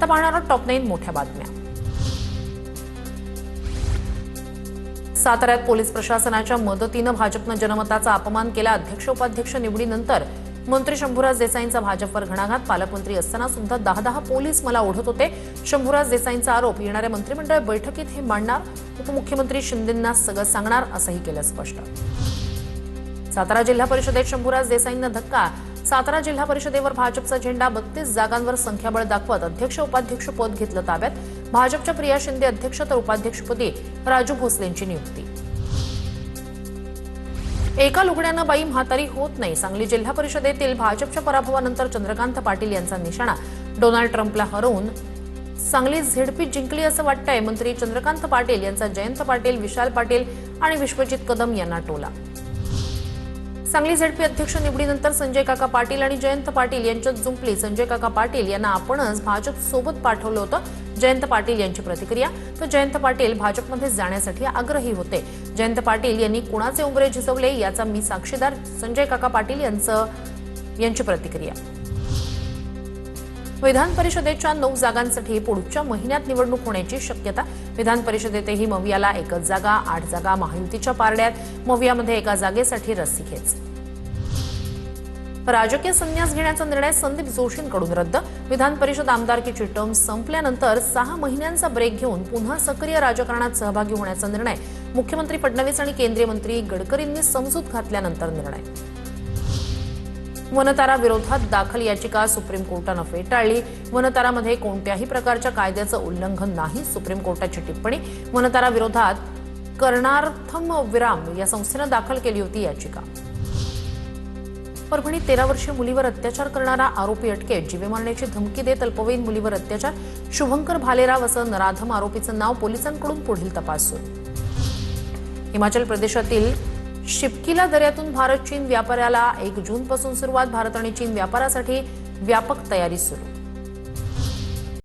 आता पाहणार आहोत टॉप 9 मोठ्या बातम्या। साताऱ्यात पोलीस प्रशासनाच्या मदतीने भाजपने जनमताचा अपमान केला। अध्यक्ष उपाध्यक्ष निवडीनंतर मंत्री शंभूराज देसाईंचा भाजपवर घणाघात। पालकमंत्री असताना सुद्धा 10 पोलीस मला ओढत होते। शंभूराज देसाईंचा आरोप येणाऱ्या मंत्रिमंडळ बैठकीत हे मांडणार, उपमुख्यमंत्री शिंदेंना सगळं सांगणार असंही केलं स्पष्ट। सातारा जिल्हा परिषदेत शंभूराज देसाईंना धक्का। सातारा जिल्हा परिषदेवर भाजपचा झेंडा। 32 जागांवर संख्याबळ दाखवत अध्यक्ष उपाध्यक्ष पद घेतलं ताब्यात। भाजपच्या प्रिया शिंदे अध्यक्ष तर उपाध्यक्षपदी राजू भोसलेंची नियुक्ती। एका लुगड्यानं बाई म्हातारी होत नाही। सांगली जिल्हा परिषदेतील भाजपच्या पराभवानंतर चंद्रकांत पाटील यांचा निशाणा। डोनाल्ड ट्रम्पला हरवून सांगली झेडपी जिंकली असं वाटतंय। मंत्री चंद्रकांत पाटील यांचा जयंत पाटील, विशाल पाटील आणि विश्वजित कदम यांना टोला। सांगली झेडपी अध्यक्ष निवडीनंतर संजय काका पाटील आणि जयंत पाटील यांच्यात जुंपली। संजय काका पाटील यांना आपणच भाजप सोबत पाठवलं होतं। जयंत पाटील यांची प्रतिक्रिया, तर जयंत पाटील भाजपमध्ये जाण्यासाठी आग्रही होते। जयंत पाटील यांनी कुणाचे उंबरे झिजवले याचा मी साक्षीदार। संजय काका पाटील यांची प्रतिक्रिया। विधान परिषदेच्या 9 जागांसाठी पुढच्या महिन्यात निवडणूक होण्याची शक्यता। विधान परिषदेतही मवियाला 1च जागा, 8 जागा महायुतीच्या पारड्यात। मवियामध्ये 1 जागेसाठी रस्सीखेच। राजकीय संन्यास घेण्याचा निर्णय संदीप जोशींकडून रद्द। विधान परिषद आमदारकीची टर्म संपल्यानंतर 6 महिन्यांचा ब्रेक घेऊन पुन्हा सक्रिय राजकारणात सहभागी होण्याचा निर्णय। मुख्यमंत्री फडणवीस आणि केंद्रीय मंत्री गडकरींनी समजूत घातल्यानंतर निर्णय। वनतारा विरोधात दाखल याचिका सुप्रीम कोर्टाने फेटाळली। वनतारामध्ये कोणत्याही प्रकारच्या कायद्याचं उल्लंघन नाही, सुप्रीम कोर्टाची टिप्पणी। वनतारा विरोधात करणार्थम विराम या संस्थेने दाखल केली होती याचिका। परभणीत 13 वर्षीय मुलीवर अत्याचार करणारा आरोपी अटकेत। जीवे मारण्याची धमकी देत अल्पवयीन मुलीवर अत्याचार। शुभंकर भालेराव असं नराधम आरोपीचं नाव। पोलिसांकडून पुढील तपास सुरू। हिमाचल प्रदेशातील शिपकिला दर्यातून भारत चीन व्यापाराला 1 जूनपासून सुरुवात। भारत आणि चीन व्यापारासाठी व्यापक तयारी सुरू।